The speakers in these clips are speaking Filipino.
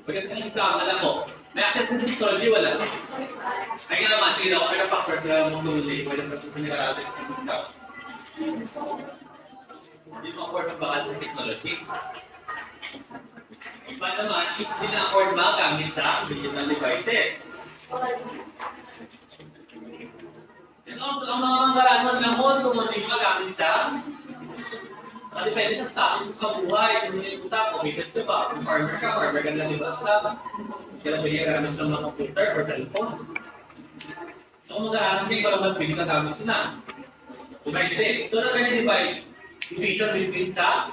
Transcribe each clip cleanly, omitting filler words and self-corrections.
Pagkatapos ito ang alam mo, may access to technology, wala. Ay nga naman, sige daw, kaya factors na magtuloy, wala sa pinag-aralan sa ikaw. Hindi mo afford magbakal sa technology. Iba naman, is din afford magamit sa digital devices. And also, ang mga karanasan ng host, kung hindi magamit sa depende sa status sa buhay, kung hindi utak, o business ka ba, kung farmer ka lang di basta. Kaya pwede ka namin sa mga computer or cellphone. So kung mag-aaral kayo, parang magpili ka gamit sila. Divide. So na-divide division between sa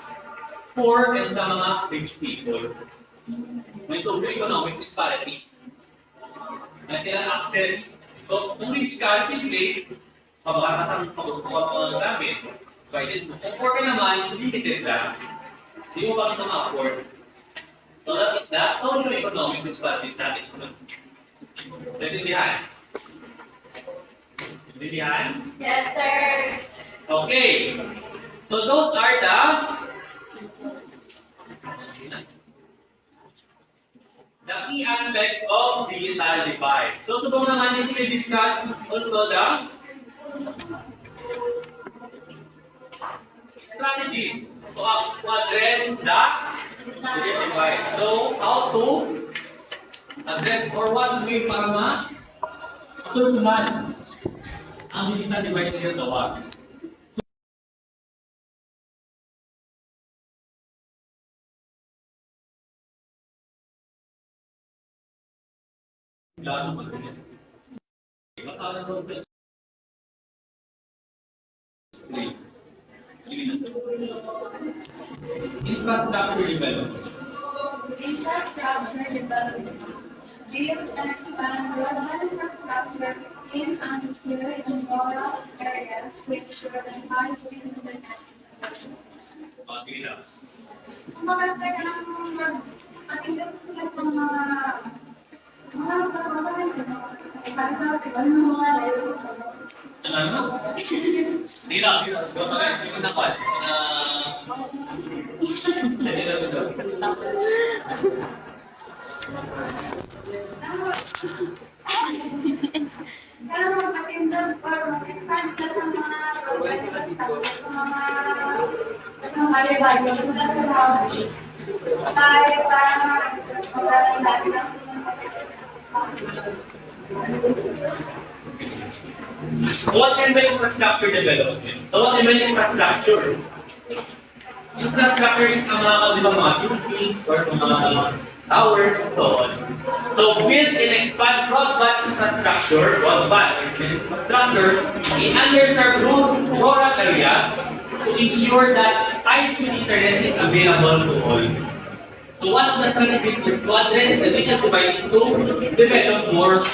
poor and sa mga rich people. May socio-economic disparities. Na sila access. So kung rich ka, simple, mabakarasan ang pag-usap ang gamit. Kung poor ka naman, limited lang. Hindi mo ba sa mga poor? So that is the socio-economic disparities natin. Naintindihan? Naintindihan? Yes, sir. Okay. So those are the key aspects of digital divide. So subong naman yung i-discuss also the strategies to address the digital divide. So how to address or what way para matulungan ang digital divide na ito. Lalo pa rin. Makalang ko sa infrastructure development. Infrastructure development. Build and expand relevant infrastructure in underserved and rural areas to ensure that high-speed internet is available. Sige lang. Maganda ka lang mag-atinggan sila sa mga Ano? Hindi lang. Hindi ko nakuha. Hindi lang ito. Kaya mag-atinggan para mag-expand ka sa mga bagay-bagay na sa mga tayo para mag-alang dati ng What can be infrastructure development? So what can be infrastructure? Infrastructure is ang mga buildings or mga towers and so on. So build and expand broadband infrastructure in underserved rural areas to ensure that high-speed internet is available to all. So one of the strategies to address the digital divide is to develop more